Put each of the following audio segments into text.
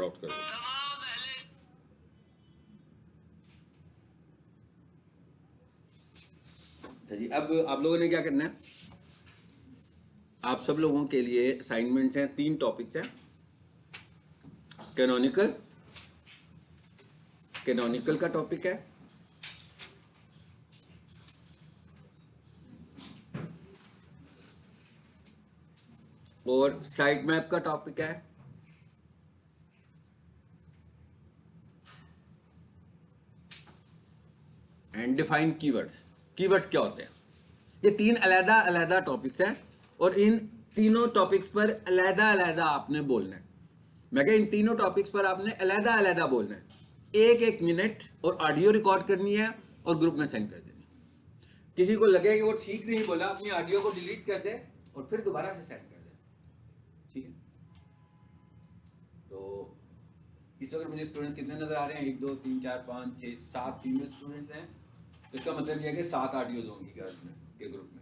Drop कर दो। जी, अब आप लोगों ने क्या करना है, आप सब लोगों के लिए असाइनमेंट्स हैं, 3 टॉपिक्स हैं। कैनोनिकल का टॉपिक है, और साइट मैप का टॉपिक है, एंड डिफाइन कीवर्ड्स। कीवर्ड्स क्या होते हैं? ये 3 अलग अलग टॉपिक्स हैं और इन तीनों टॉपिक्स पर अलग अलग आपने बोलना है। मैं कह इन तीनों टॉपिक्स पर आपने अलग अलग बोलना है। 1-1 मिनट और ऑडियो रिकॉर्ड करनी है और ग्रुप में सेंड कर देनी। किसी को लगे कि वो ठीक नहीं बोला, अपनी ऑडियो को डिलीट कर दे और फिर दोबारा से सेंड कर दे। ठीक है, तो इस वक्त मुझे स्टूडेंट्स कितने नजर आ रहे हैं? 1 2 3 4 5 6 7 फीमेल स्टूडेंट्स हैं। तो इसका मतलब यह है कि 7 ऑडियोज होंगी क्लास में के ग्रुप में।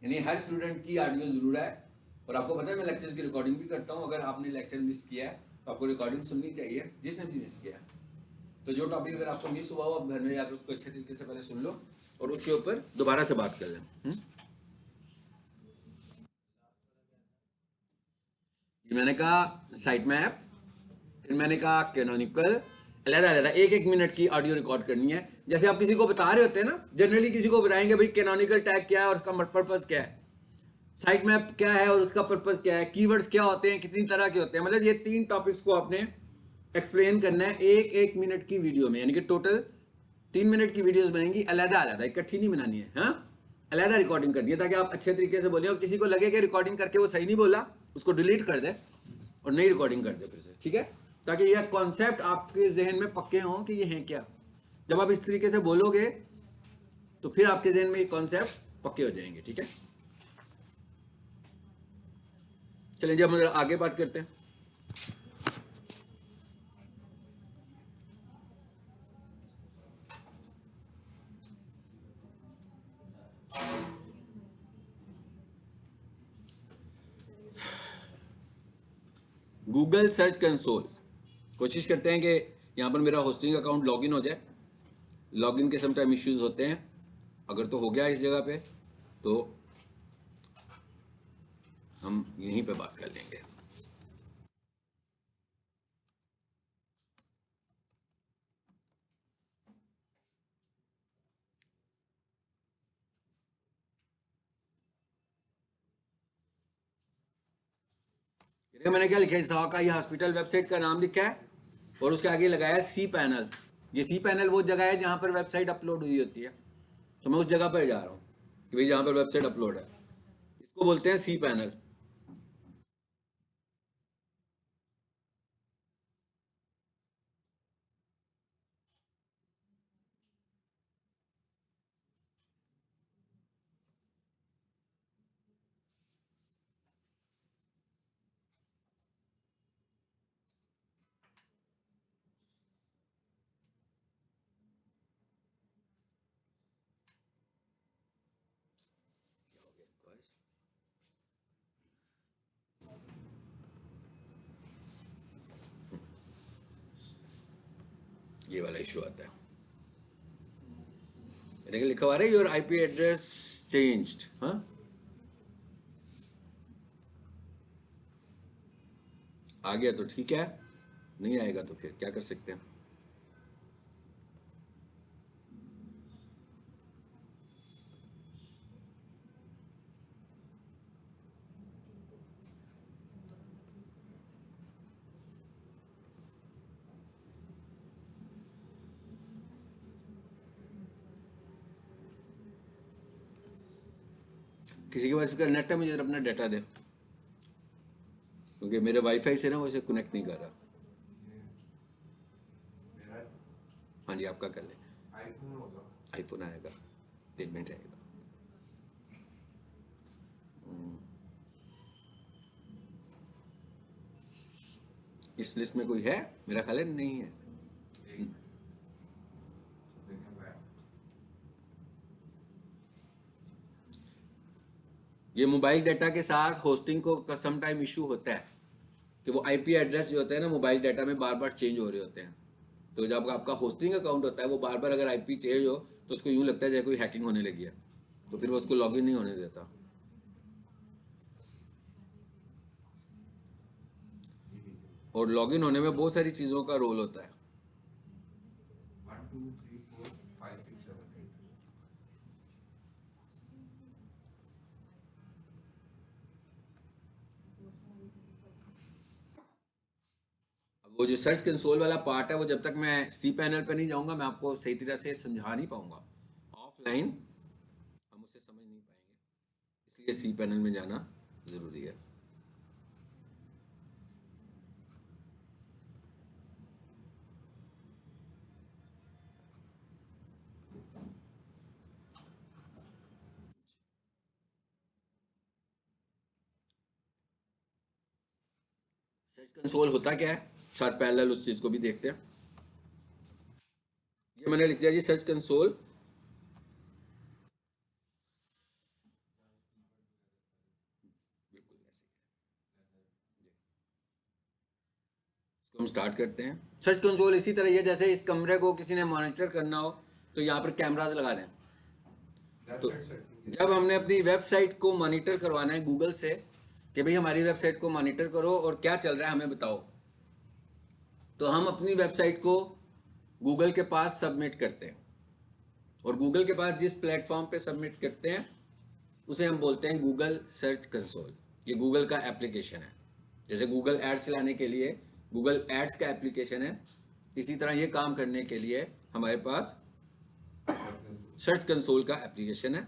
यानी हर स्टूडेंट की ऑडियो जरूर है। और आपको पता है मैं लेक्चर्स की रिकॉर्डिंग भी करता हूँ। अगर आपने लेक्चर मिस किया है तो आपको रिकॉर्डिंग सुननी चाहिए, जिसने भी मिस किया है। तो जो टॉपिक अगर आपको मिस हुआ हो, आप घर में जाकर उसको अच्छे तरीके से पहले सुन लो और उसके ऊपर दोबारा से बात कर लें। मैंने कहा साइट मैप, फिर मैंने कहा कैनोनिकल, अलग-अलग 1-1 मिनट की ऑडियो रिकॉर्ड करनी है। जैसे आप किसी को बता रहे होते हैं ना, जनरली किसी को बताएंगे भाई कैनोनिकल टैग क्या है और उसका पर्पस क्या है, साइट मैप क्या है और उसका पर्पस क्या है, कीवर्ड्स क्या होते हैं, कितनी तरह के होते हैं। मतलब ये 3 टॉपिक्स को आपने एक्सप्लेन करना है 1-1 मिनट की वीडियो में। यानी कि टोटल 3 मिनट की वीडियोस बनेंगी, अलग-अलग, इकट्ठी नहीं बनानी है। हाँ, अलग रिकॉर्डिंग करनी है ताकि आप अच्छे तरीके से बोलें और किसी को लगे कि रिकॉर्डिंग करके वो सही नहीं बोला, उसको डिलीट कर दे और नई रिकॉर्डिंग कर दे फिर से। ठीक है, ताकि यह कॉन्सेप्ट आपके जहन में पक्के हों कि ये हैं क्या। जब आप इस तरीके से बोलोगे तो फिर आपके जहन में ये कॉन्सेप्ट पक्के हो जाएंगे। ठीक है, चलें जी, हम आगे बात करते हैं। गूगल सर्च कंसोल, कोशिश करते हैं कि यहाँ पर मेरा होस्टिंग अकाउंट लॉगिन हो जाए। लॉगिन के सम टाइम इश्यूज होते हैं। अगर तो हो गया इस जगह पे तो हम यहीं पे बात कर लेंगे। मैंने क्या लिखा है, इसहाका ये हॉस्पिटल वेबसाइट का नाम लिखा है और उसके आगे लगाया है सी पैनल। ये सी पैनल वो जगह है जहां पर वेबसाइट अपलोड हुई होती है। तो मैं उस जगह पर जा रहा हूँ कि भाई जहां पर वेबसाइट अपलोड है, इसको बोलते हैं सी पैनल। ये वाला इशू आता है, लिखा हुआ है योर आईपी एड्रेस चेंज्ड। हाँ, आ गया तो ठीक है, नहीं आएगा तो फिर क्या कर सकते हैं। किसी के पास नेट है, मुझे अपना डाटा दे, क्योंकि मेरे वाईफाई से ना वो इसे कनेक्ट नहीं कर रहा। हाँ जी, आपका कर ले। आईफोन आएगा, 1 मिनट आएगा। इस लिस्ट में कोई है? मेरा ख्याल है नहीं है। ये मोबाइल डाटा के साथ होस्टिंग को सम टाइम इशू होता है कि वो आईपी एड्रेस जो होते हैं ना मोबाइल डाटा में बार बार चेंज हो रहे होते हैं। तो जब आपका होस्टिंग अकाउंट होता है वो बार बार अगर आईपी चेंज हो तो उसको यूँ लगता है जैसे कोई हैकिंग होने लगी है, तो फिर वो उसको लॉगिन नहीं होने देता। और लॉगिन होने में बहुत सारी चीज़ों का रोल होता है। 1 2 3 4 5 6 7 8। अब वो जो सर्च कंसोल वाला पार्ट है वो जब तक मैं सी पैनल पे नहीं जाऊंगा मैं आपको सही तरह से समझा नहीं पाऊंगा। ऑफलाइन हम उसे समझ नहीं पाएंगे, इसलिए सी पैनल में जाना ज़रूरी है। सर्च कंसोल होता क्या है, साथ पैरेलल उस चीज़ को भी देखते हैं। ये मैंने लिख दिया जी सर्च कंसोल। बिल्कुल ऐसे इसको हम स्टार्ट करते हैं। सर्च कंसोल इसी तरह है जैसे इस कमरे को किसी ने मॉनिटर करना हो तो यहाँ पर कैमराज लगा दें। तो जब हमने अपनी वेबसाइट को मॉनिटर करवाना है गूगल से कि भाई हमारी वेबसाइट को मॉनिटर करो और क्या चल रहा है हमें बताओ, तो हम अपनी वेबसाइट को गूगल के पास सबमिट करते हैं। और गूगल के पास जिस प्लेटफॉर्म पे सबमिट करते हैं उसे हम बोलते हैं गूगल सर्च कंसोल। ये गूगल का एप्लीकेशन है, जैसे गूगल एड्स चलाने के लिए गूगल एड्स का एप्लीकेशन है, इसी तरह ये काम करने के लिए हमारे पास सर्च कंसोल का एप्लीकेशन है।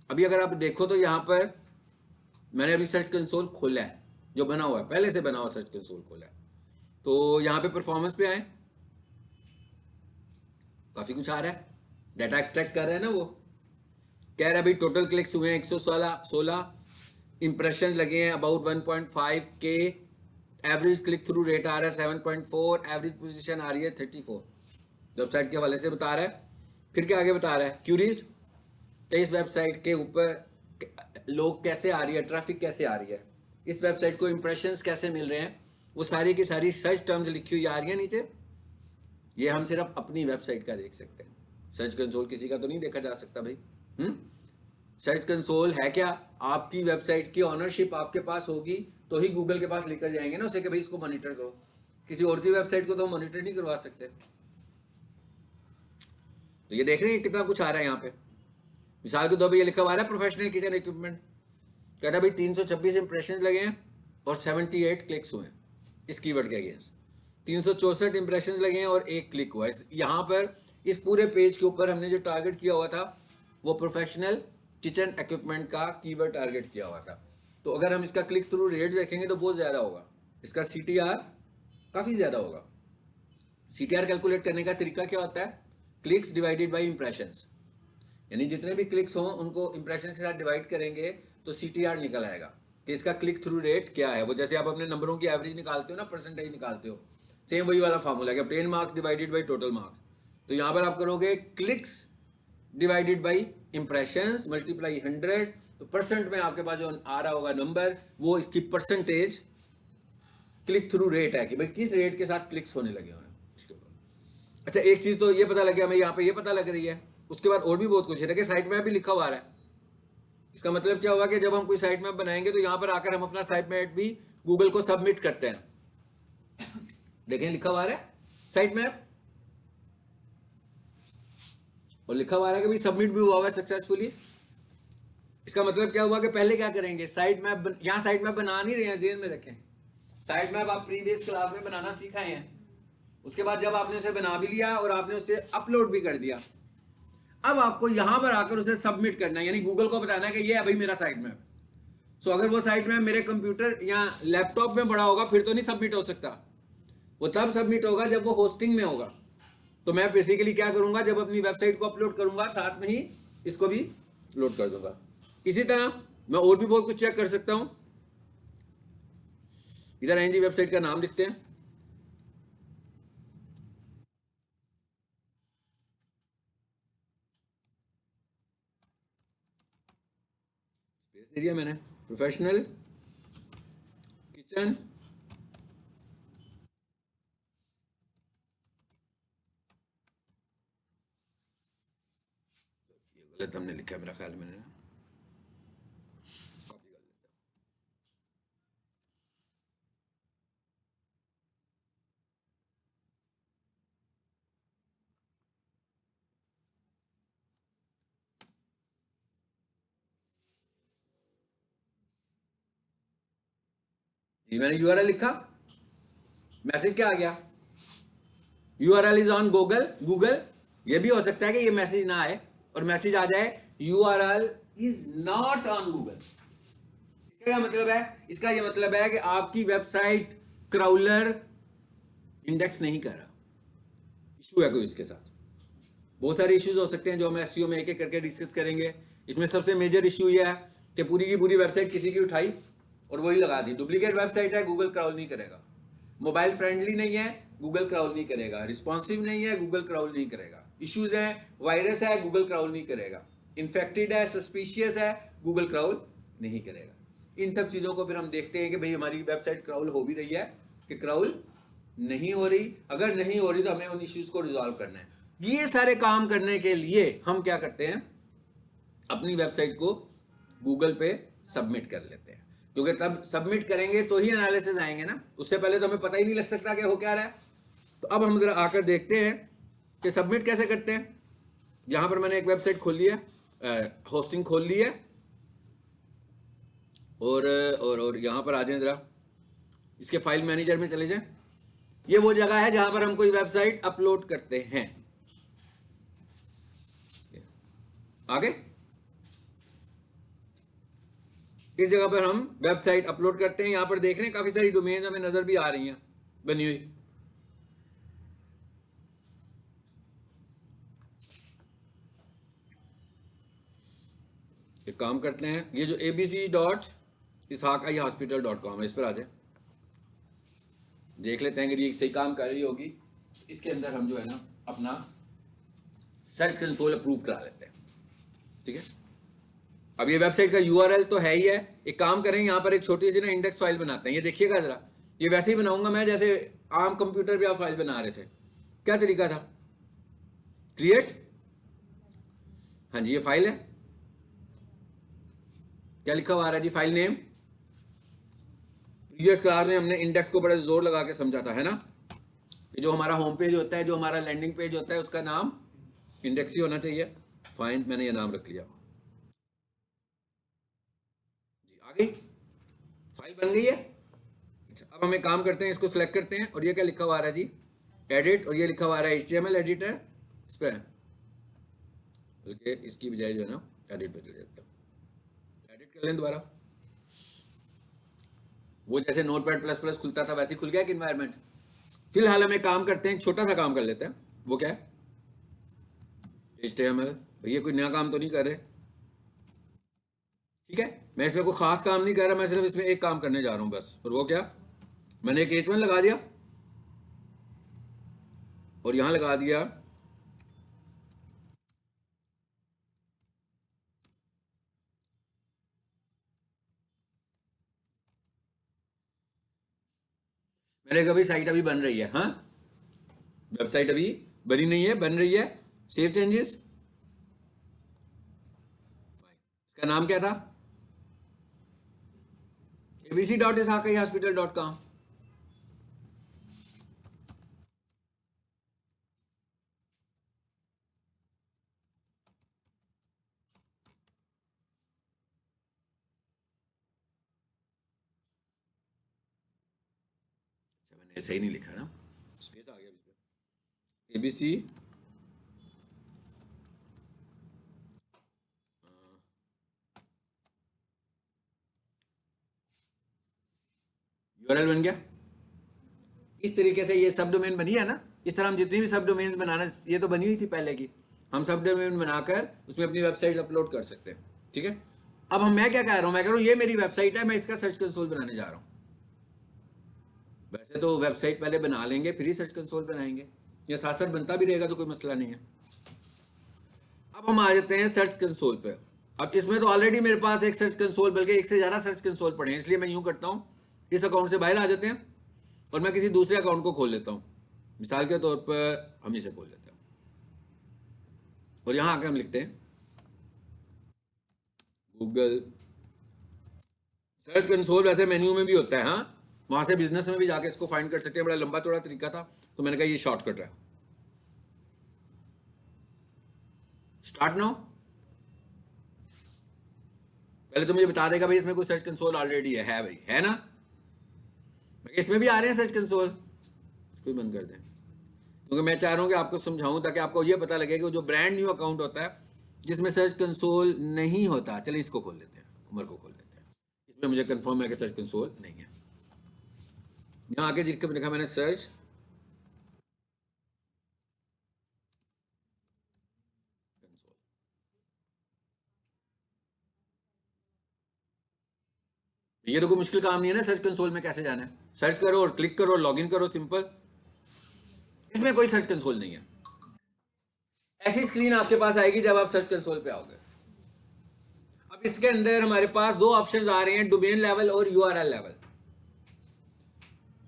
अभी अगर आप देखो तो यहाँ पर मैंने अभी सर्च कंसोल खोला है, जो बना हुआ है पहले से बना हुआ सर्च कंसोल खोला है। तो यहाँ पे परफॉर्मेंस पे आए, काफ़ी कुछ आ रहा है, डाटा एक्सट्रैक्ट कर रहा है ना वो। कह रहा है भाई टोटल क्लिक्स हुए हैं 116 इंप्रेशन लगे हैं अबाउट 1.5 के, एवरेज क्लिक थ्रू रेट आ रहा है 7.4, एवरेज पोजीशन आ रही है 34। वेबसाइट के हवाले से बता रहा है। फिर क्या आगे बता रहा है, क्यूरीज कि इस वेबसाइट के ऊपर लोग कैसे आ रही है, ट्रैफिक कैसे आ रही है, इस वेबसाइट को इंप्रेशंस कैसे मिल रहे हैं, वो सारी की सारी सर्च टर्म्स लिखी हुई आ रही है नीचे। ये हम सिर्फ अपनी वेबसाइट का देख सकते हैं, सर्च कंसोल किसी का तो नहीं देखा जा सकता भाई। सर्च कंसोल है क्या, आपकी वेबसाइट की ऑनरशिप आपके पास होगी तो ही गूगल के पास लेकर जाएंगे ना उसे कि भाई इसको मॉनिटर करो। किसी और की वेबसाइट को तो हम मॉनिटर नहीं करवा सकते। तो ये देख रहे हैं कितना कुछ आ रहा है यहाँ पे। मिसाल के तौर पर ये लिखा हुआ है प्रोफेशनल किचन इक्विपमेंट, कहता है भाई 326 इंप्रेशन लगे हैं और 78 क्लिक्स हुए हैं इस कीवर्ड के अगेंस्ट। 364 इंप्रेशन लगे हैं और 1 क्लिक हुआ है। यहाँ पर इस पूरे पेज के ऊपर हमने जो टारगेट किया हुआ था वो प्रोफेशनल किचन इक्विपमेंट का कीवर्ड टारगेट किया हुआ था। तो अगर हम इसका क्लिक थ्रू रेट देखेंगे तो बहुत ज़्यादा होगा, इसका CTR काफ़ी ज़्यादा होगा। CTR कैलकुलेट करने का तरीका क्या होता है, क्लिक्स डिवाइडेड बाई इंप्रेशंस, यानी जितने भी क्लिक्स हों उनको इंप्रेशन के साथ डिवाइड करेंगे तो CTR निकल आएगा कि इसका क्लिक थ्रू रेट क्या है। वो जैसे आप अपने नंबरों की एवरेज निकालते हो ना, परसेंटेज निकालते हो, सेम वही वाला फार्मूला है कि 10 marks divided by total marks. तो यहाँ पर आप करोगे clicks divided by impressions multiply 100, तो परसेंट में आपके पास जो आ रहा होगा नंबर वो इसकी परसेंटेज क्लिक थ्रू रेट है कि भाई किस रेट के साथ क्लिक्स होने लगे हुए हैं इसके ऊपर। अच्छा एक चीज़ तो ये पता लग गया हमें, यहाँ पे ये पता लग रही है। उसके बाद और भी बहुत कुछ है, देखिए साइट मैप भी लिखा हुआ है। इसका मतलब क्या हुआ कि जब हम कोई साइट मैप बनाएंगे तो यहाँ पर आकर हम अपना साइट मैप भी गूगल को सबमिट करते हैं। देखें लिखा हुआ है साइट मैप, और लिखा हुआ है कि भाई सबमिट भी हुआ है सक्सेसफुली। इसका मतलब क्या हुआ कि पहले क्या करेंगे, साइट मैप यहाँ साइट मैप बना नहीं रहे हैं, जेन में रखें। साइट मैप आप प्रीवियस क्लास में बनाना सीखाए हैं, उसके बाद जब आपने उसे बना भी लिया और आपने उसे अपलोड भी कर दिया, अब आपको यहां पर आकर उसे सबमिट करना है, यानी गूगल को बताना है कि ये है भाई मेरा साइट मैप। सो अगर वो साइट मैप मेरे कंप्यूटर या लैपटॉप में पड़ा होगा फिर तो नहीं सबमिट हो सकता, वो तब सबमिट होगा जब वो होस्टिंग में होगा। तो मैं बेसिकली क्या करूंगा, जब अपनी वेबसाइट को अपलोड करूंगा साथ में ही इसको भी लोड कर दूंगा। इसी तरह मैं और भी बहुत कुछ चेक कर सकता हूं। इधर एनजी वेबसाइट का नाम लिखते हैं, स्पेस दे दिया मैंने, प्रोफेशनल डिस्क्रिप्शन, गलत हमने लिखा है मेरा ख्याल, मैंने कॉपी कर लेता हूं। ये मैंने यूआरएल लिखा, मैसेज क्या आ गया, URL is on Google. Google, ये भी हो सकता है कि ये मैसेज ना आए और मैसेज आ जाए URL is not on Google. इसका क्या मतलब है? इसका ये मतलब है कि आपकी वेबसाइट क्राउलर इंडेक्स नहीं कर रहा, इशू है कोई इसके साथ। बहुत सारे इश्यूज हो सकते हैं जो हम एसईओ में एक एक करके डिस्कस करेंगे। इसमें सबसे मेजर इशू ये है कि पूरी की पूरी वेबसाइट किसी की उठाई और वही लगा दी, डुप्लीकेट वेबसाइट है, गूगल क्राउल नहीं करेगा। मोबाइल फ्रेंडली नहीं है, गूगल क्राउल नहीं करेगा। रिस्पॉन्सिव नहीं है, गूगल क्राउल नहीं करेगा। इश्यूज है, वायरस है, गूगल क्राउल नहीं करेगा। इन्फेक्टेड है, सस्पिशियस है, गूगल क्राउल नहीं करेगा। इन सब चीज़ों को फिर हम देखते हैं कि भाई हमारी वेबसाइट क्राउल हो भी रही है कि क्राउल नहीं हो रही। अगर नहीं हो रही तो हमें उन इश्यूज को रिजॉल्व करना है। ये सारे काम करने के लिए हम क्या करते हैं, अपनी वेबसाइट को गूगल पे सबमिट कर लेते हैं, क्योंकि तब सबमिट करेंगे तो ही एनालिसिस आएंगे ना, उससे पहले तो हमें पता ही नहीं लग सकता कि हो क्या रहा है। तो अब हम जरा आकर देखते हैं कि सबमिट कैसे करते हैं। यहां पर मैंने एक वेबसाइट खोल ली है, होस्टिंग खोल ली है, और यहां पर आ जाए जरा, इसके फाइल मैनेजर में चले जाएं। ये वो जगह है जहां पर हम कोई वेबसाइट अपलोड करते हैं। आगे इस जगह पर हम वेबसाइट अपलोड करते हैं। यहां पर देख रहे हैं काफी सारी डोमेन्स हमें नजर भी आ रही हैं बनी हुई। एक काम करते हैं, ये जो abc.ishaqaihospital.com है, इस पर आ जाए, देख लेते हैं कि ये सही काम कर रही होगी। इसके अंदर हम जो है ना अपना सर्च कंसोल अप्रूव करा लेते हैं। ठीक है, अब ये वेबसाइट का URL तो है ही है। एक काम करें, यहाँ पर एक छोटी सी ना इंडेक्स फाइल बनाते हैं। ये देखिएगा जरा, ये वैसे ही बनाऊंगा मैं जैसे आम कंप्यूटर पे आप फाइल बना रहे थे। क्या तरीका था? क्रिएट, हाँ जी ये फाइल है। क्या लिखा हुआ आ रहा है जी? File name. प्रीवियस क्लास में हमने इंडेक्स को बड़ा जोर लगा के समझा था, है ना, कि जो हमारा होम पेज होता है, जो हमारा लैंडिंग पेज होता है, उसका नाम इंडेक्स ही होना चाहिए। फाइन, मैंने ये नाम रख लिया जी। आ गई फाइल, बन गई है। अच्छा, अब हम एक काम करते हैं, इसको सिलेक्ट करते हैं और ये क्या लिखा हुआ आ रहा है जी? एडिट, और ये लिखा हुआ आ रहा है HTML एडिटर। इस पर बल्कि इसकी बजाय जो है ना एडिट पे चले जाते हैं, एडिट कर लें दोबारा। वो जैसे Notepad++ खुलता था वैसे ही खुल गया कि इन्वायरमेंट। फिलहाल हम एक काम करते हैं, छोटा सा काम कर लेते हैं। वो क्या है? HTML। भैया कोई नया काम तो नहीं कर रहे? ठीक है, मैं इसमें कोई खास काम नहीं कर रहा, मैं सिर्फ इसमें एक काम करने जा रहा हूं बस। और वो क्या? मैंने एक H1 लगा दिया और यहां लगा दिया मैंने कहा भाई साइट अभी बन रही है। हाँ, वेबसाइट अभी बनी नहीं है, बन रही है। सेव चेंजेस, इसका नाम क्या था? abc.ishaqaihospital.com। मैंने सही नहीं लिखा ना, स्पेस आ गया बीच में। ABC URL बन गया। इस तरीके से ये सब डोमेन बनी है ना। इस तरह हम जितनी भी सब डोमेन बनाना, ये तो बनी हुई थी पहले की, हम सब डोमेन बनाकर उसमें अपनी वेबसाइट अपलोड कर सकते हैं। ठीक है, अब मैं क्या कह रहा हूं, मैं कह रहा हूं ये मेरी वेबसाइट है, मैं इसका सर्च कंसोल बनाने जा रहा हूं। वैसे तो वेबसाइट पहले बना लेंगे फिर ही सर्च कंसोल बनाएंगे, या साथ साथ बनता भी रहेगा तो कोई मसला नहीं है। अब हम आ जाते हैं सर्च कंसोल पे। अब इसमें तो ऑलरेडी मेरे पास एक सर्च कंसोल, बल्कि एक से ज़्यादा सर्च कंसोल पड़े हैं, इसलिए मैं यूं करता हूं इस अकाउंट से बाहर आ जाते हैं और मैं किसी दूसरे अकाउंट को खोल लेता हूँ। मिसाल के तौर पर हम इसे खोल लेते हैं और यहाँ आकर हम लिखते हैं गूगल सर्च कंसोल। वैसे मेन्यू में भी होता है, हाँ, वहां से बिजनेस में भी जाके इसको फाइंड कर सकते हैं। बड़ा लंबा चौड़ा तरीका था तो मैंने कहा ये शॉर्टकट है। Start now. पहले तो मुझे बता देगा भाई इसमें कोई सर्च कंसोल ऑलरेडी है भाई, है ना? इसमें भी आ रहे हैं सर्च कंसोल, इसको बंद कर दें क्योंकि मैं चाह रहा हूं कि आपको समझाऊं ताकि आपको ये पता लगे कि जो ब्रांड न्यू अकाउंट होता है जिसमें सर्च कंसोल नहीं होता। चलिए इसको खोल लेते हैं, उमर को खोल लेते हैं। इसमें मुझे कंफर्म है कि सर्च कंसोल नहीं है। यहाँ आके जिसका लिखा मैंने सर्च कंसोल, ये तो कोई मुश्किल काम नहीं है ना सर्च कंसोल में कैसे जाना है। सर्च करो और क्लिक करो, लॉगिन करो, सिंपल। इसमें कोई सर्च कंसोल नहीं है। ऐसी स्क्रीन आपके पास आएगी जब आप सर्च कंसोल पे आओगे। अब इसके अंदर हमारे पास दो ऑप्शंस आ रहे हैं, डोमेन लेवल और यूआरएल लेवल।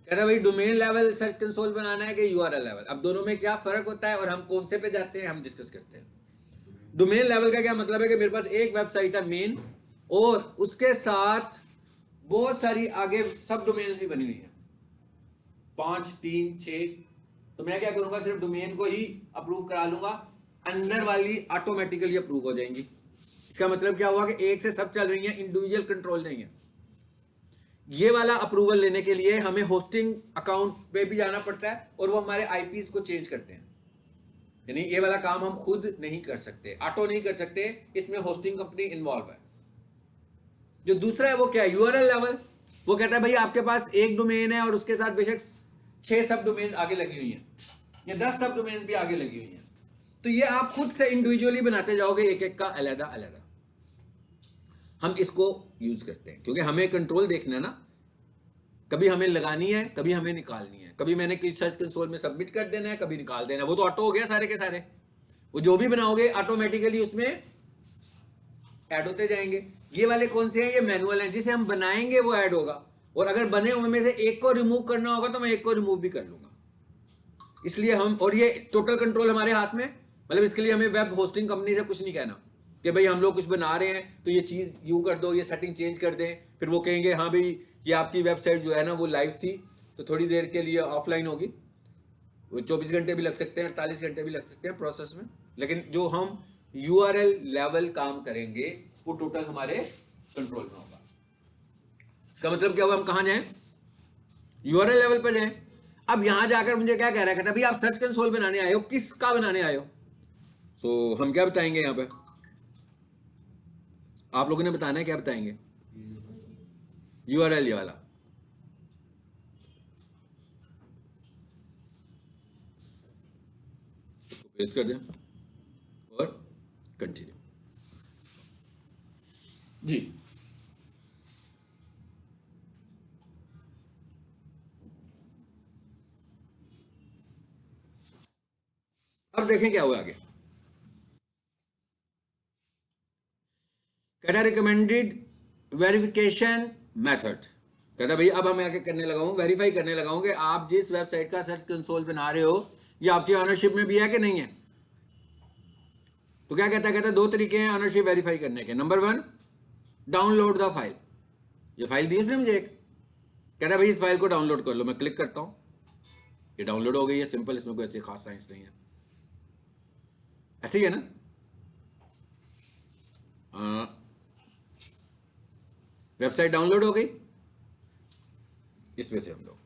कह रहा भाई डोमेन लेवल सर्च कंसोल बनाना है कि यूआरएल लेवल। अब दोनों में क्या फर्क होता है और हम कौन से पे जाते हैं हम डिस्कस करते हैं। डोमेन लेवल का क्या मतलब है कि मेरे पास एक वेबसाइट है मेन और उसके साथ बहुत सारी आगे सब डोमेन भी बनी हुई है, 5, 3, 6। तो मैं क्या करूंगा, सिर्फ डोमेन को ही अप्रूव करा लूंगा, अंदर वाली ऑटोमेटिकली अप्रूव हो जाएंगी। इसका मतलब क्या हुआ कि एक से सब चल रही है, इंडिविजुअल कंट्रोल नहीं है। ये वाला अप्रूवल लेने के लिए हमें होस्टिंग अकाउंट पे भी जाना पड़ता है और वो हमारे आईपीस को चेंज करते हैं। यानी ये वाला काम हम खुद नहीं कर सकते, ऑटो नहीं कर सकते, इसमें होस्टिंग कंपनी इन्वॉल्व है। जो दूसरा है वो क्या है, यूआरएल लेवल। वो कहता है भाई आपके पास एक डोमेन है और उसके साथ बेशक 6 सब डोमेन आगे लगी हुई हैं या 10 सब डोमेन भी आगे लगी हुई हैं। तो ये आप खुद से इंडिविजुअली बनाते जाओगे, एक एक का अलग अलग। हम इसको यूज करते हैं क्योंकि हमें कंट्रोल देखना है ना, कभी हमें लगानी है, कभी हमें निकालनी है, कभी मैंने किसी सर्च कंसोल में सबमिट कर देना है, कभी निकाल देना है। वो तो ऑटो हो गया सारे के सारे, वो जो भी बनाओगे ऑटोमेटिकली उसमें ऐड होते जाएंगे। ये वाले कौन से हैं, ये मैनुअल हैं, जिसे हम बनाएंगे वो ऐड होगा और अगर बने हुए में से एक को रिमूव करना होगा तो मैं एक को रिमूव भी कर लूंगा। इसलिए हम, और ये टोटल कंट्रोल हमारे हाथ में, मतलब इसके लिए हमें वेब होस्टिंग कंपनी से कुछ नहीं कहना कि भाई हम लोग कुछ बना रहे हैं तो ये चीज़ यूँ कर दो, ये सेटिंग चेंज कर दें। फिर वो कहेंगे हाँ भाई ये आपकी वेबसाइट जो है ना वो लाइव थी तो थोड़ी देर के लिए ऑफलाइन होगी। वो 24 घंटे भी लग सकते हैं, 48 घंटे भी लग सकते हैं प्रोसेस में। लेकिन जो हम यूआरएल लेवल काम करेंगे वो टोटल हमारे कंट्रोल में होगा। इसका मतलब क्या हुआ, हम कहाँ जाएं, यूआरएल लेवल पर जाएं। अब यहां जाकर मुझे क्या कह रहा है, कहता भाई आप सर्च कंसोल बनाने आए हो, किसका बनाने आए हो? सो हम क्या बताएंगे यहां पे, आप लोगों ने बताना है, क्या बताएंगे? यूआरएल ये वाला। इसको पेस्ट कर दें और कंटिन्यू जी। अब देखें क्या हुआ आगे। कहता रिकमेंडेड वेरिफिकेशन मेथड। कहता भाई अब हम आगे करने लगा हूं, वेरीफाई करने लगा हूं कि आप जिस वेबसाइट का सर्च कंसोल बना रहे हो ये आपकी ऑनरशिप में भी है कि नहीं है। तो क्या कहता है, कहता दो तरीके हैं ऑनरशिप वेरीफाई करने के। Number 1, download the file. ये फाइल दी उसने मुझे एक, कहता भाई इस फाइल को डाउनलोड कर लो। मैं क्लिक करता हूं, ये डाउनलोड हो गई है, सिंपल, इसमें कोई ऐसी खास साइंस नहीं है, ऐसे ही है ना। वेबसाइट डाउनलोड हो गई, इसमें से हम लोग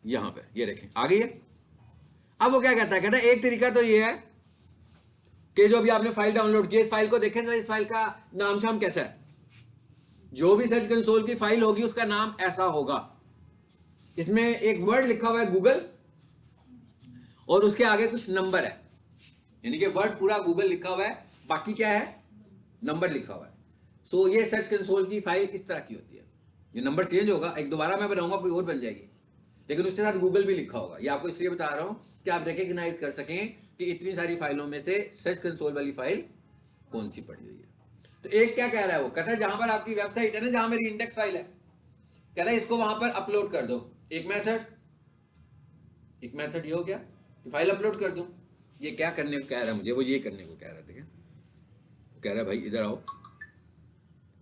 यहां पे ये देखें आ गई है। अब वो क्या कहता है, कहता है एक तरीका तो ये है कि जो अभी आपने फाइल डाउनलोड की, इस फाइल को देखें जरा, इस फाइल का नाम शाम कैसा है। जो भी सर्च कंसोल की फाइल होगी उसका नाम ऐसा होगा। इसमें एक वर्ड लिखा हुआ है गूगल और उसके आगे कुछ नंबर है, यानी कि वर्ड पूरा गूगल लिखा हुआ है, बाकी क्या है, नंबर लिखा हुआ है। सो ये सर्च कंसोल की फाइल इस तरह की होती है। ये नंबर चेंज होगा, एक दोबारा मैं बनाऊंगा कोई और बन जाएगी, लेकिन उसके साथ गूगल भी लिखा होगा। ये आपको इसलिए बता रहा हूं कि आप रिकग्नाइज कर सकें कि इतनी सारी फाइलों में से सर्च कंसोल वाली फाइल कौन सी पड़ी हुई है। तो एक क्या कह रहा है वो, कहता है जहां पर आपकी वेबसाइट है ना, जहां मेरी इंडेक्स फाइल है, कह रहा है इसको वहां पर अपलोड कर दो। एक मेथड ये हो गया, फाइल अपलोड कर दूं। ये क्या करने को कह रहा है मुझे, वो ये करने को कह रहा है, ठीक है। कह रहा है भाई इधर आओ,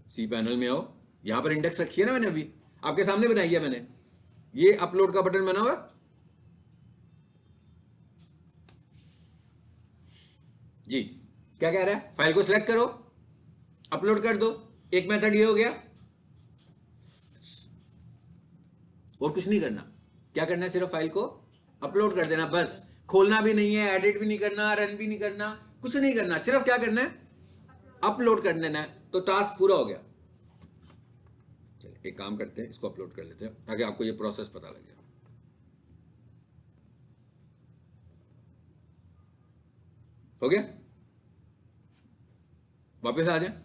सी पैनल में आओ, यहां पर इंडेक्स रखी है ना मैंने, अभी आपके सामने बनाई है मैंने, ये अपलोड का बटन बना हुआ जी। क्या कह रहा है, फाइल को सिलेक्ट करो, अपलोड कर दो। एक मेथड ये हो गया, और कुछ नहीं करना। क्या करना है, सिर्फ फाइल को अपलोड कर देना, बस। खोलना भी नहीं है, एडिट भी नहीं करना, रन भी नहीं करना, कुछ नहीं करना, सिर्फ क्या करना है, अपलोड कर देना है, तो टास्क पूरा हो गया। चलिए एक काम करते हैं, इसको अपलोड कर लेते हैं ताकि आपको ये प्रोसेस पता लगे। हो गया, वापस आ जाए,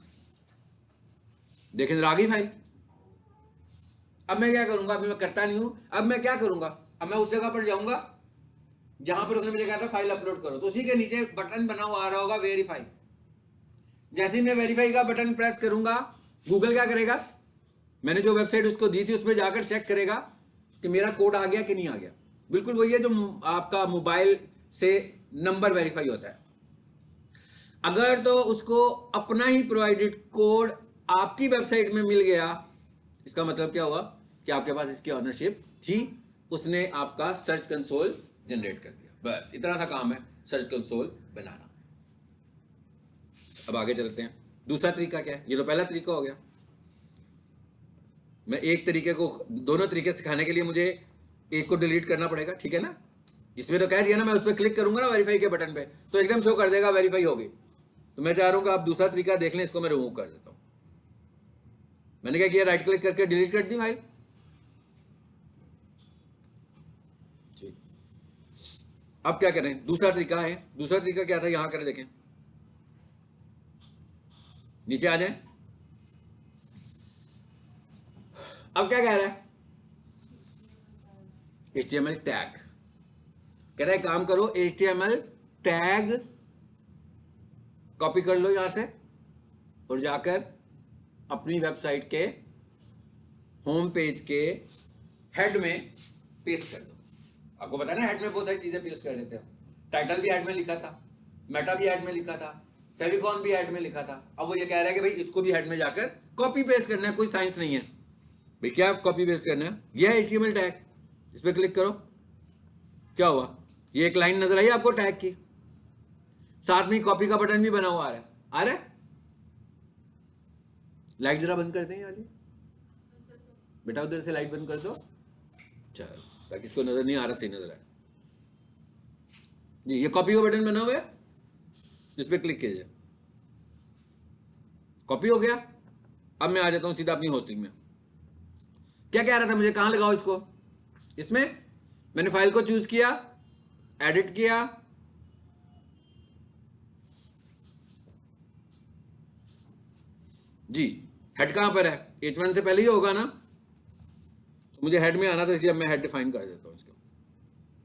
देखें जरा आ गई फाइल। अब मैं क्या करूंगा, अभी मैं करता नहीं हूं, अब मैं क्या करूंगा, अब मैं उस जगह पर जाऊंगा जहां पर उसने मुझे कहा था फाइल अपलोड करो, तो उसी के नीचे बटन बना हुआ आ रहा होगा वेरीफाई। जैसे ही मैं वेरीफाई का बटन प्रेस करूंगा, गूगल क्या करेगा, मैंने जो वेबसाइट उसको दी थी उसमें जाकर चेक करेगा कि मेरा कोड आ गया कि नहीं आ गया। बिल्कुल वही है जो आपका मोबाइल से नंबर वेरीफाई होता है। अगर तो उसको अपना ही प्रोवाइडेड कोड आपकी वेबसाइट में मिल गया, इसका मतलब क्या होगा कि आपके पास इसकी ऑनरशिप थी, उसने आपका सर्च कंसोल जनरेट कर दिया। बस इतना सा काम है सर्च कंसोल बनाना। अब आगे चलते हैं, दूसरा तरीका क्या है। ये तो पहला तरीका हो गया। मैं एक तरीके को, दोनों तरीके सिखाने के लिए मुझे एक को डिलीट करना पड़ेगा, ठीक है ना। इसमें तो कह दिया ना, मैं उस पर क्लिक करूंगा ना वेरीफाई के बटन पे, तो एकदम शो कर देगा वेरीफाई होगी। तो मैं चाह रहा हूं कि आप दूसरा तरीका देख लें, इसको मैं रिमूव कर देता हूं। मैंने क्या किया, राइट क्लिक करके डिलीट कर दी फाइल। अब क्या करें, दूसरा तरीका है। दूसरा तरीका क्या था, यहां करें, देखें, नीचे आ जाए। अब क्या कह रहा है, HTML टैग कह रहा है, काम करो, HTML टैग कॉपी कर लो यहां से और जाकर अपनी वेबसाइट के होम पेज के हेड में पेस्ट कर दो। आपको पता है ना, हेड में बहुत सारी चीजें पेस्ट कर देते हो। टाइटल भी हेड में लिखा था, मेटा भी हेड में लिखा था, फेविकॉन भी हेड में लिखा था। अब वो ये कह रहा है कि भाई इसको भी हेड में जाकर कॉपी पेस्ट करना है, कोई साइंस नहीं है भाई, क्या कॉपी पेस्ट करना है। यह है HTML टैग, इस पर क्लिक करो, क्या हुआ, ये एक लाइन नजर आई आपको टैग की, साथ में कॉपी का बटन भी बना हुआ आ रहा है। लाइट जरा बंद कर दें वाली बेटा, उधर से लाइट बंद कर दो, चलो, ताकि इसको नजर नहीं आ रहा, सही नजर आए जी। ये कॉपी का बटन बना हुआ है, इस पर क्लिक कीजिए, कॉपी हो गया। अब मैं आ जाता हूं सीधा अपनी होस्टिंग में। क्या कह रहा था मुझे, कहां लगाओ इसको, इसमें मैंने फाइल को चूज किया, एडिट किया, जी। हेड कहां पर है, H1 से पहले ही होगा ना, तो मुझे हेड में आना था, इसलिए अब मैं हेड डिफाइन कर देता हूं इसको।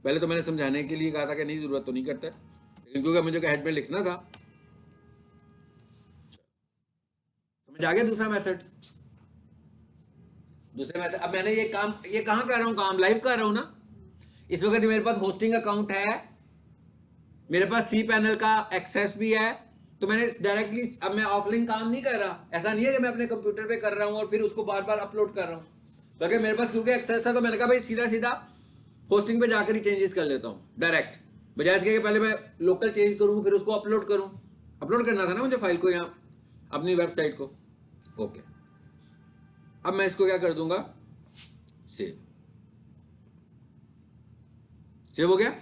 पहले तो मैंने समझाने के लिए कहा था कि नहीं, जरूरत तो नहीं करता, लेकिन क्योंकि मुझे हेड में लिखना था। समझ आ गया दूसरा मेथड। अब मैंने ये काम, ये कहां कर रहा हूं, काम लाइव कर रहा हूं ना। इस वक्त मेरे पास होस्टिंग अकाउंट है, मेरे पास सी पैनल का एक्सेस भी है, तो मैंने डायरेक्टली, अब मैं ऑफलाइन काम नहीं कर रहा। ऐसा नहीं है कि मैं अपने कंप्यूटर पे कर रहा हूं और फिर उसको बार बार अपलोड कर रहा हूं। तो अगर मेरे पास क्योंकि एक्सेस था, तो मैंने कहा भाई सीधा सीधा होस्टिंग पे जाकर ही चेंजेस कर लेता हूं डायरेक्ट, बजाय इसके पहले मैं लोकल चेंज करूं फिर उसको अपलोड करूं। अपलोड करना था ना मुझे फाइल को यहाँ अपनी वेबसाइट को। ओके, अब मैं इसको क्या कर दूंगा, सेव। सेव हो गया।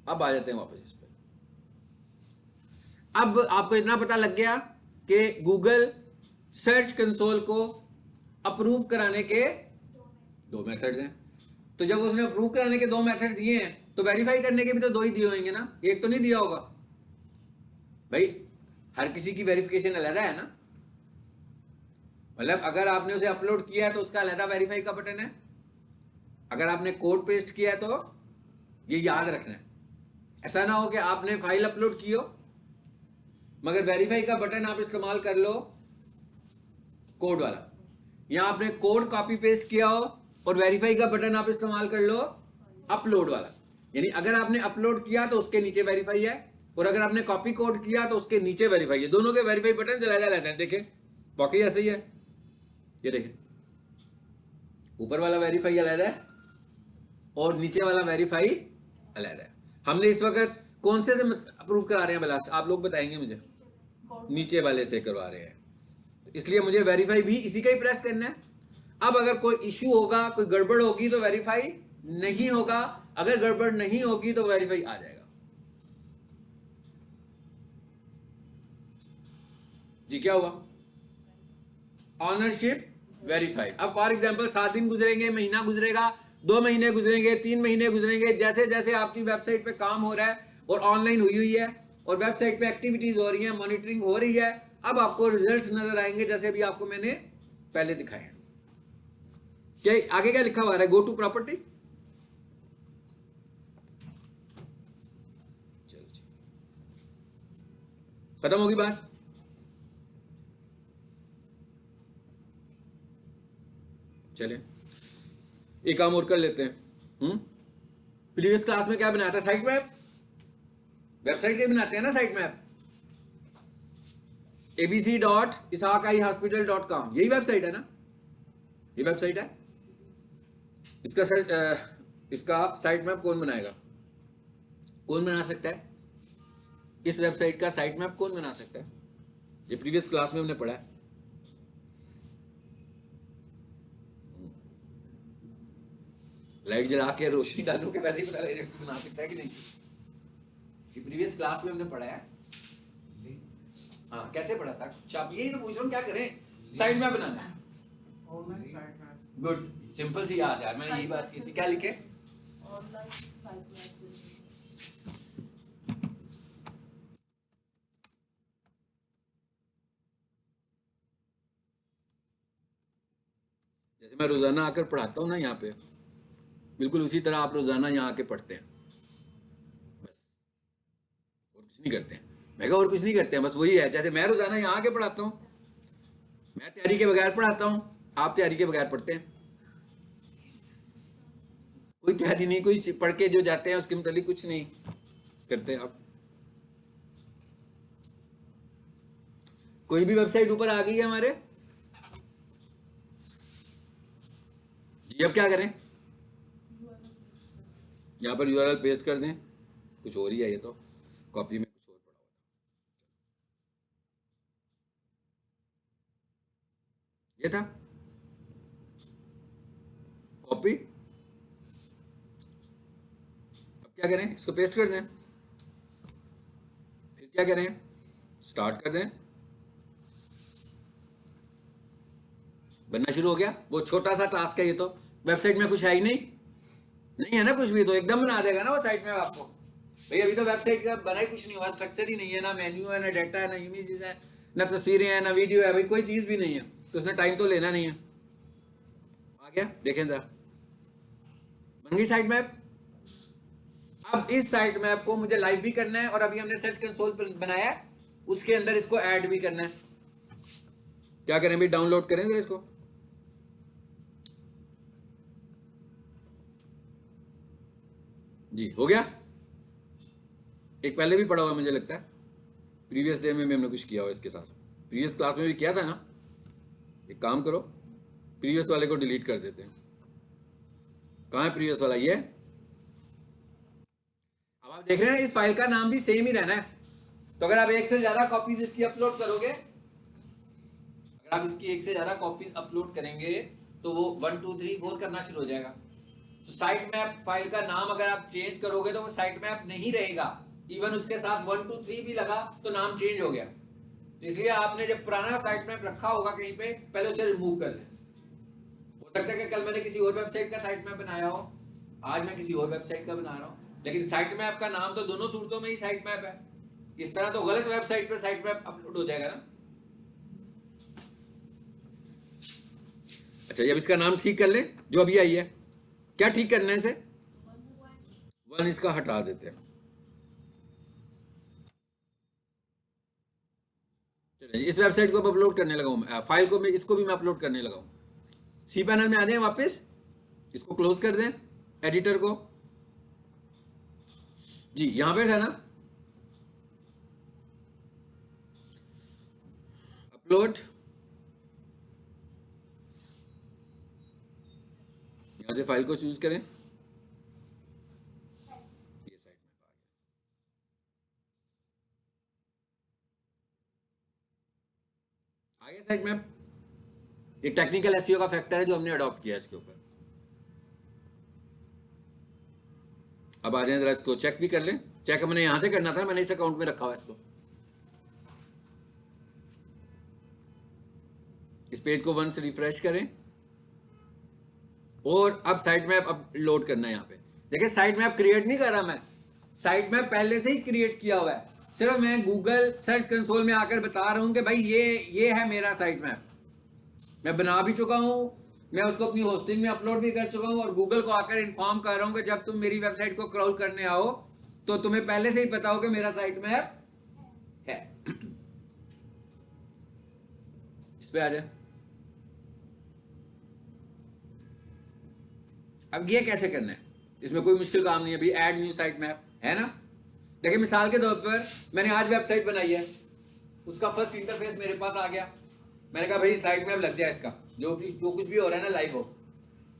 अब आ जाते हैं वापस इस पे। अब आपको इतना पता लग गया कि गूगल सर्च कंसोल को अप्रूव कराने के दो मेथड्स हैं। तो जब उसने अप्रूव कराने के दो मेथड दिए हैं, तो वेरीफाई करने के भी तो दो ही दिए होंगे ना, एक तो नहीं दिया होगा भाई। हर किसी की वेरिफिकेशन अलग है ना। मतलब अगर आपने उसे अपलोड किया है तो उसका अलग वेरीफाई का बटन है, अगर आपने कोड पेस्ट किया है तो ये याद रखना है। ऐसा ना हो कि आपने फाइल अपलोड की हो मगर वेरीफाई का बटन आप इस्तेमाल कर लो कोड वाला, यहाँ आपने कोड कॉपी पेस्ट किया हो और वेरीफाई का बटन आप इस्तेमाल कर लो अपलोड वाला, यानी अगर आपने अपलोड किया तो उसके नीचे वेरीफाई है और अगर आपने कॉपी कोड किया तो उसके नीचे वेरीफाई है, दोनों के वेरीफाई बटन अलग अलग हैं। देखें बाकी ऐसे ही है, ये देखें ऊपर वाला वेरीफाई अलग है और नीचे वाला वेरीफाई अलग है। हमने इस वक्त कौन से अप्रूव करा रहे हैं बिलास, आप लोग बताएंगे मुझे? नीचे वाले से करवा रहे हैं, तो इसलिए मुझे वेरीफाई भी इसी का ही प्रेस करना है। अब अगर कोई इश्यू होगा, कोई गड़बड़ होगी तो वेरीफाई नहीं होगा, अगर गड़बड़ नहीं होगी तो वेरीफाई आ जाएगा। जी क्या हुआ? Ownership verified. अब फॉर एग्जांपल 7 दिन गुजरेंगे, महीना गुजरेगा, 2 महीने गुजरेंगे, 3 महीने गुजरेंगे, जैसे जैसे आपकी वेबसाइट पे काम हो रहा है और ऑनलाइन हुई है और वेबसाइट पे एक्टिविटीज हो रही है, मॉनिटरिंग हो रही है, अब आपको रिजल्ट्स नजर आएंगे जैसे अभी आपको मैंने पहले दिखाए हैं। क्या आगे क्या लिखा हुआ है? Go to property. चलो जी, खत्म होगी बात। चले एक काम और कर लेते हैं। प्रीवियस क्लास में क्या बनाया था? Site map. वेबसाइट के बनाते हैं ना साइट मैप, abc.isaacihospital.com, यही वेबसाइट है ना? ये वेबसाइट है। इसका साइट मैप कौन बनाएगा? कौन बना सकता है इस वेबसाइट का साइट मैप? कौन बना सकता है? ये प्रीवियस क्लास में हमने पढ़ा है। लाइट जला के रोशनी डालू के पहले ही पता लग जाए बना सकता है कि नहीं। ये प्रीवियस क्लास में हमने पढ़ा है। हाँ कैसे पढ़ा था? आप यही तो पूछ रहा हूँ, क्या करें? साइट मैप बनाना है, online site map. Good, simple सी याद यार, मैंने यही बात की थी। क्या लिखे? Online site map. जैसे मैं रोजाना आकर पढ़ाता हूँ ना यहाँ पे, बिल्कुल उसी तरह आप रोजाना यहाँ आके पढ़ते हैं, बस और कुछ नहीं करते हैं। मैं कहा और कुछ नहीं करते हैं, बस वही है। जैसे मैं रोजाना यहाँ आके पढ़ाता हूँ, मैं तैयारी के बगैर पढ़ाता हूँ, आप तैयारी के बगैर पढ़ते हैं। कोई तैयारी नहीं, कोई पढ़ के जो जाते हैं उसके मतलब कुछ नहीं करते आप। कोई भी वेबसाइट ऊपर आ गई है हमारे जी, अब क्या करें? यहाँ पर यूआरएल पेस्ट कर दें। कुछ और ही है ये तो, कॉपी में कुछ और पड़ा हुआ था। ये था कॉपी। अब क्या करें? इसको पेस्ट कर दें। फिर क्या करें? स्टार्ट कर दें। बनना शुरू हो गया। वो छोटा सा टास्क है ये तो, वेबसाइट में कुछ है ही नहीं है ना कुछ भी, तो एकदम बना देगा ना वो साइट में आपको। भाई अभी तो वेबसाइट का बना ही कुछ नहीं हुआ, स्ट्रक्चर ही नहीं है, ना मेन्यू है, ना डाटा है, ना इमेजेस है, ना तस्वीरें हैं, ना वीडियो है, भाई कोई चीज भी नहीं है, तो उसने टाइम तो लेना नहीं है। आ गया, देखें जरा, बन गई साइट मैप। अब इस साइट मैप को मुझे लाइव भी करना है और अभी हमने सर्च कंसोल पर बनाया है, उसके अंदर इसको ऐड भी करना है। क्या करें भाई? डाउनलोड करें जरा इसको। जी हो गया। एक पहले भी पढ़ा हुआ मुझे लगता है, प्रीवियस डे में भी हमने कुछ किया हुआ इसके साथ, प्रीवियस क्लास में भी किया था ना। एक काम करो, प्रीवियस वाले को डिलीट कर देते हैं। कहाँ है प्रीवियस वाला? ये। अब आप देख रहे हैं इस फाइल का नाम भी सेम ही रहना है, तो अगर आप एक से ज्यादा कॉपीज इसकी अपलोड करोगे, अगर आप इसकी एक से ज्यादा कॉपीज अपलोड करेंगे तो वो 1 2 3 4 करना शुरू हो जाएगा। तो साइट मैप फाइल का नाम अगर आप चेंज करोगे तो वो साइट मैप नहीं रहेगा, इवन उसके साथ 1 2 3 भी लगा तो नाम चेंज हो गया। तो इसलिए आपने जब पुराना साइट मैप रखा होगा कहीं पे, पहले उसे रिमूव कर लें। हो सकता है कि कल मैंने किसी और वेबसाइट का साइट मैप बनाया हो, आज मैं किसी और वेबसाइट का बना रहा हूं, लेकिन साइट मैप का नाम तो दोनों सूरतों में ही साइट मैप है। इस तरह तो गलत वेबसाइट पे साइट मैप अपलोड हो जाएगा ना। अच्छा, जब इसका नाम ठीक कर ले, जो अभी आई है, क्या ठीक करना है इसे? 1 इसका हटा देते हैं। चलिए इस वेबसाइट को अब अपलोड करने लगा हूँ, फाइल को मैं इसको भी मैं अपलोड करने लगा हूँ। सी पैनल में आ जाए वापस, इसको क्लोज कर दें एडिटर को। जी यहां पे था ना अपलोड, यहां से फाइल को चूज करें। ये साइट मैप आ गया साइट मैप। एक टेक्निकल एसईओ का फैक्टर है जो हमने अडॉप्ट किया इसके ऊपर। अब आ जाए जरा इसको चेक भी कर लें। चेक हमने यहां से करना था, मैंने इस अकाउंट में रखा हुआ इसको। इस पेज को वंस रिफ्रेश करें और अब साइट मैप अब लोड करना है। यहाँ पे देखिए साइट मैप क्रिएट नहीं कर रहा मैं, साइट मैप पहले से ही क्रिएट किया हुआ है। सिर्फ मैं गूगल सर्च कंसोल में आकर बता रहा हूं कि भाई ये है मेरा साइट मैप। मैं बना भी चुका हूं, मैं उसको अपनी होस्टिंग में अपलोड भी कर चुका हूं और गूगल को आकर इन्फॉर्म कर रहा हूं कि जब तुम मेरी वेबसाइट को क्रॉल करने आओ तो तुम्हें पहले से ही पता हो कि मेरा साइट मैप है। इस पे आ जाए। अब ये कैसे करना है, इसमें कोई मुश्किल काम नहीं है। अभी ऐड न्यू साइट मैप है ना। देखिए मिसाल के तौर पर मैंने आज वेबसाइट बनाई है, उसका फर्स्ट इंटरफेस मेरे पास आ गया। मैंने कहा भाई साइट मैप लग जाए इसका, जो कुछ भी हो रहा है ना लाइव हो।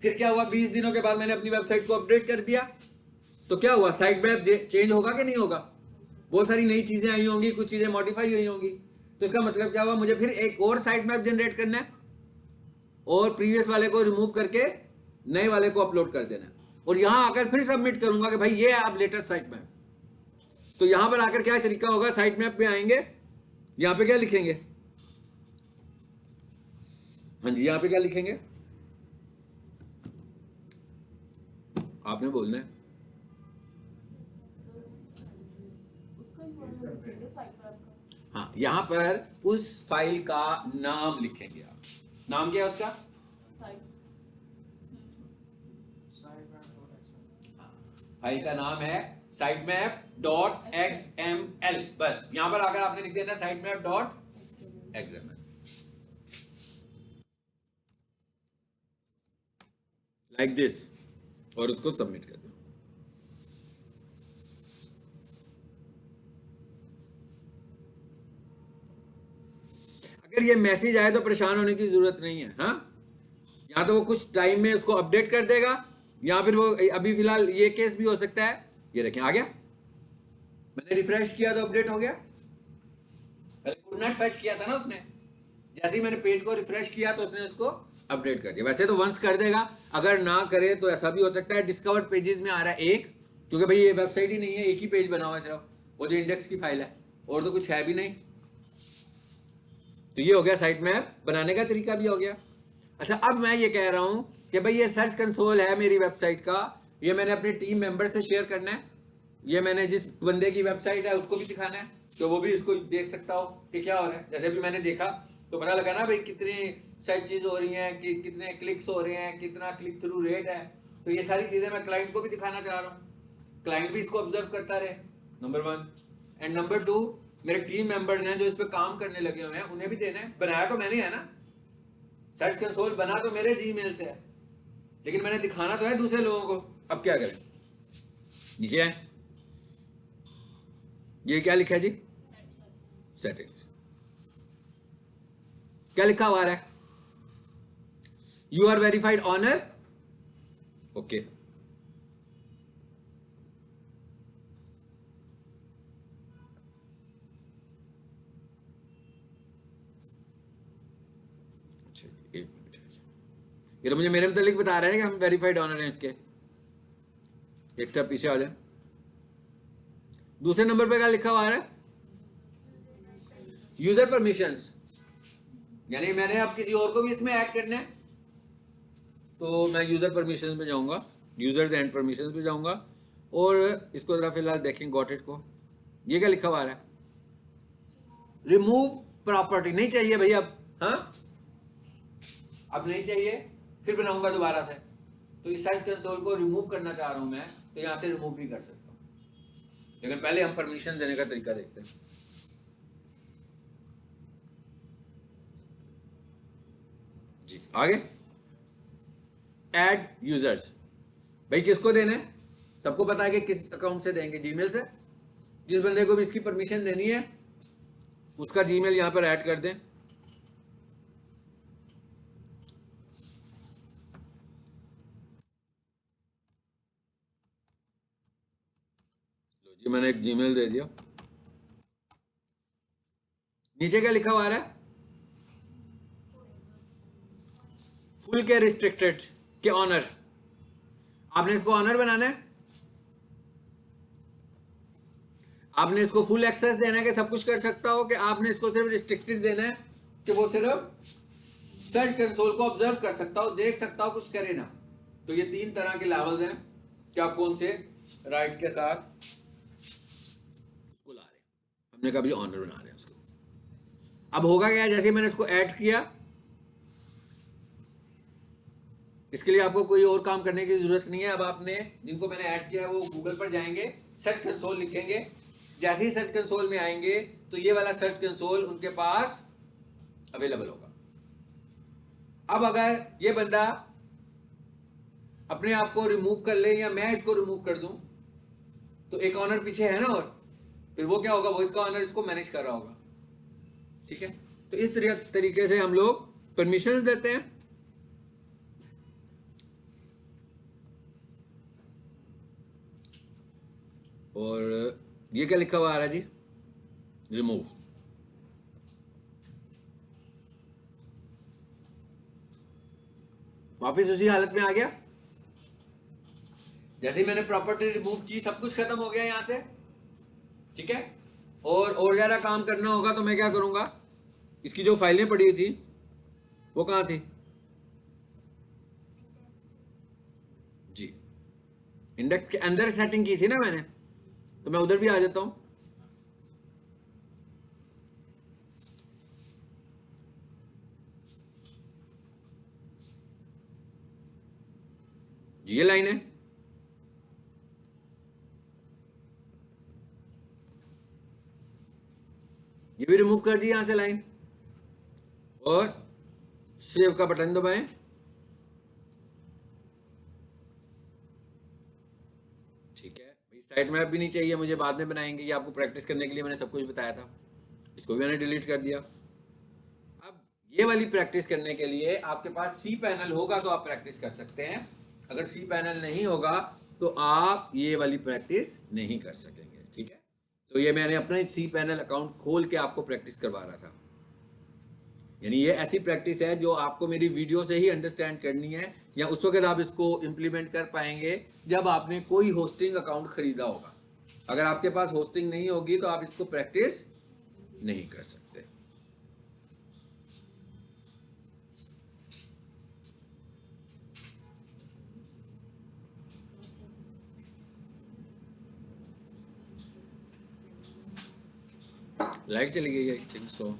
फिर क्या हुआ, 20 दिनों के बाद मैंने अपनी वेबसाइट को अपडेट कर दिया, तो क्या हुआ, साइट मैप चेंज होगा कि नहीं होगा। बहुत सारी नई चीजें आई होंगी, कुछ चीजें मॉडिफाई हुई होंगी। तो इसका मतलब क्या हुआ, मुझे फिर एक और साइट मैप जनरेट करना है और प्रीवियस वाले को रिमूव करके नए वाले को अपलोड कर देना है। और यहां आकर फिर सबमिट करूंगा कि भाई ये है आप लेटेस्ट साइट मैप। तो यहां पर आकर क्या तरीका होगा, साइट मैप पे आएंगे, यहां पे क्या लिखेंगे, हाँ जी यहां पे क्या लिखेंगे आपने बोलना है। उसका URL लिखेंगे साइट मैप का। हाँ यहां पर उस फाइल का नाम लिखेंगे आप। नाम क्या है उसका, साइट फाइल का नाम है sitemap.xml। बस यहां पर आकर आपने लिख देना sitemap.xml लाइक दिस और उसको सबमिट कर दो। अगर ये मैसेज आए तो परेशान होने की जरूरत नहीं है। हाँ या तो वो कुछ टाइम में उसको अपडेट कर देगा या फिर वो अभी फिलहाल ये केस भी हो सकता है। ये देखें आ गया, मैंने रिफ्रेश किया तो अपडेट हो गया। पहले कुड नॉट फेच किया था ना उसने, जैसे ही मैंने पेज को रिफ्रेश किया तो उसने उसको अपडेट कर दिया। वैसे तो वंस कर देगा, अगर ना करे तो ऐसा भी हो सकता है डिस्कवर्ड पेजेस में आ रहा है एक, क्योंकि भाई ये वेबसाइट ही नहीं है, एक ही पेज बना हुआ है सिर्फ, वो जो इंडेक्स की फाइल है, और तो कुछ है भी नहीं। तो ये हो गया साइट मैप बनाने का तरीका भी हो गया। अच्छा अब मैं ये कह रहा हूं कि भाई ये सर्च कंसोल है मेरी वेबसाइट का, ये मैंने अपने टीम मेंबर से शेयर करना है, ये मैंने जिस बंदे की वेबसाइट है उसको भी दिखाना है, तो वो भी इसको देख सकता हो कि क्या हो रहा है। जैसे भी मैंने देखा तो पता लगा ना भाई कितनी सर्चेज हो रही हैं, कि कितने क्लिक्स हो रहे हैं, कितना क्लिक थ्रू रेट है। तो ये सारी चीजें मैं क्लाइंट को भी दिखाना चाह रहा हूँ, क्लाइंट भी इसको ऑब्जर्व करता रहे, नंबर 1। एंड नंबर 2 मेरे टीम मेंबर्स हैं जो इस पे काम करने लगे हुए हैं, उन्हें भी देना है। बनाया तो मैंने है ना, सर्च कंसोल बना तो मेरे जीमेल से है, लेकिन मैंने दिखाना तो है दूसरे लोगों को। अब क्या करें, नीचे है ये क्या लिखा है जी, सेटिंग्स। क्या लिखा हुआ है, you are verified owner, okay. अच्छा एक मिनट, ये तो मुझे मेरे मुतालिक बता रहे हैं कि हम वेरीफाइड ऑनर हैं इसके। एक स्टेप पीछे आ जाए, दूसरे नंबर पे क्या लिखा हुआ है, यूजर परमिशंस, यानी मैंने अब किसी और को भी इसमें ऐड करना है। तो मैं यूजर परमिशंस पे जाऊंगा, यूजर्स एंड परमिशंस पे जाऊंगा और इसको जरा फिलहाल देखें गॉट इट को। ये क्या लिखा हुआ है, रिमूव प्रॉपर्टी, नहीं चाहिए भैया अब, हाँ अब नहीं चाहिए, फिर बनाऊंगा दोबारा से। तो इस सर्च कंसोल को रिमूव करना चाह रहा हूं मैं, तो यहां से रिमूव भी कर सकता हूं, लेकिन पहले हम परमिशन देने का तरीका देखते हैं। आगे ऐड यूजर्स, भाई किसको देना है? सबको पता है कि किस अकाउंट से देंगे, जीमेल से। जिस बंदे को भी इसकी परमिशन देनी है उसका जीमेल यहां पर ऐड कर दें। लो जी, मैंने एक जीमेल दे दिया। नीचे क्या लिखा हुआ आ रहा है? फुल के रिस्ट्रिक्टेड के ऑनर। आपने इसको ऑनर बनाना है, आपने इसको फुल एक्सेस देना है कि सब कुछ कर सकता हो, कि आपने इसको सिर्फ रिस्ट्रिक्टेड देना है कि वो सिर्फ सर्च कंसोल को ऑब्जर्व कर सकता हो, देख सकता हो, कुछ करे ना। तो ये 3 तरह के लेवल्स हैं कि आप कौन से राइट के साथ उसको ला रहे हैं। हमने कहा भी ऑनर बना रहे हैं उसको। अब होगा क्या, जैसे मैंने इसको ऐड किया, इसके लिए आपको कोई और काम करने की जरूरत नहीं है। अब आपने जिनको मैंने ऐड किया है वो गूगल पर जाएंगे, सर्च कंसोल लिखेंगे। जैसे ही सर्च कंसोल में आएंगे तो ये वाला सर्च कंसोल उनके पास अवेलेबल होगा। अब अगर ये बंदा अपने आप को रिमूव कर ले या मैं इसको रिमूव कर दूं तो एक ऑनर पीछे है ना, और फिर वो क्या होगा, वो इसका ऑनर इसको मैनेज कर रहा होगा। ठीक है, तो इस तरीके से हम लोग परमिशंस देते हैं। और ये क्या लिखा हुआ आ रहा है जी, रिमूव। वापिस उसी हालत में आ गया। जैसे ही मैंने प्रॉपर्टी रिमूव की सब कुछ खत्म हो गया यहां से। ठीक है, और ज्यादा काम करना होगा तो मैं क्या करूंगा, इसकी जो फाइलें पड़ी थी वो कहां थी जी, इंडेक्स के अंदर सेटिंग की थी ना मैंने, तो मैं उधर भी आ जाता हूं। ये लाइन है, ये भी रिमूव कर दी यहां से लाइन, और सेव का बटन दबाएं। ठीक है भाई, साइट मैप भी नहीं चाहिए मुझे, बाद में बनाएंगे, ये आपको प्रैक्टिस करने के लिए मैंने सब कुछ बताया था। इसको भी मैंने डिलीट कर दिया। अब ये वाली प्रैक्टिस करने के लिए आपके पास सी पैनल होगा तो आप प्रैक्टिस कर सकते हैं। अगर सी पैनल नहीं होगा तो आप ये वाली प्रैक्टिस नहीं कर सकेंगे। ठीक है, तो ये मैंने अपना सी पैनल अकाउंट खोल के आपको प्रैक्टिस करवा रहा था। यानी ये ऐसी प्रैक्टिस है जो आपको मेरी वीडियो से ही अंडरस्टैंड करनी है, या उस वक्त आप इसको इम्प्लीमेंट कर पाएंगे जब आपने कोई होस्टिंग अकाउंट खरीदा होगा। अगर आपके पास होस्टिंग नहीं होगी तो आप इसको प्रैक्टिस नहीं कर सकते। लाइट चली गई है, आई थिंक सो।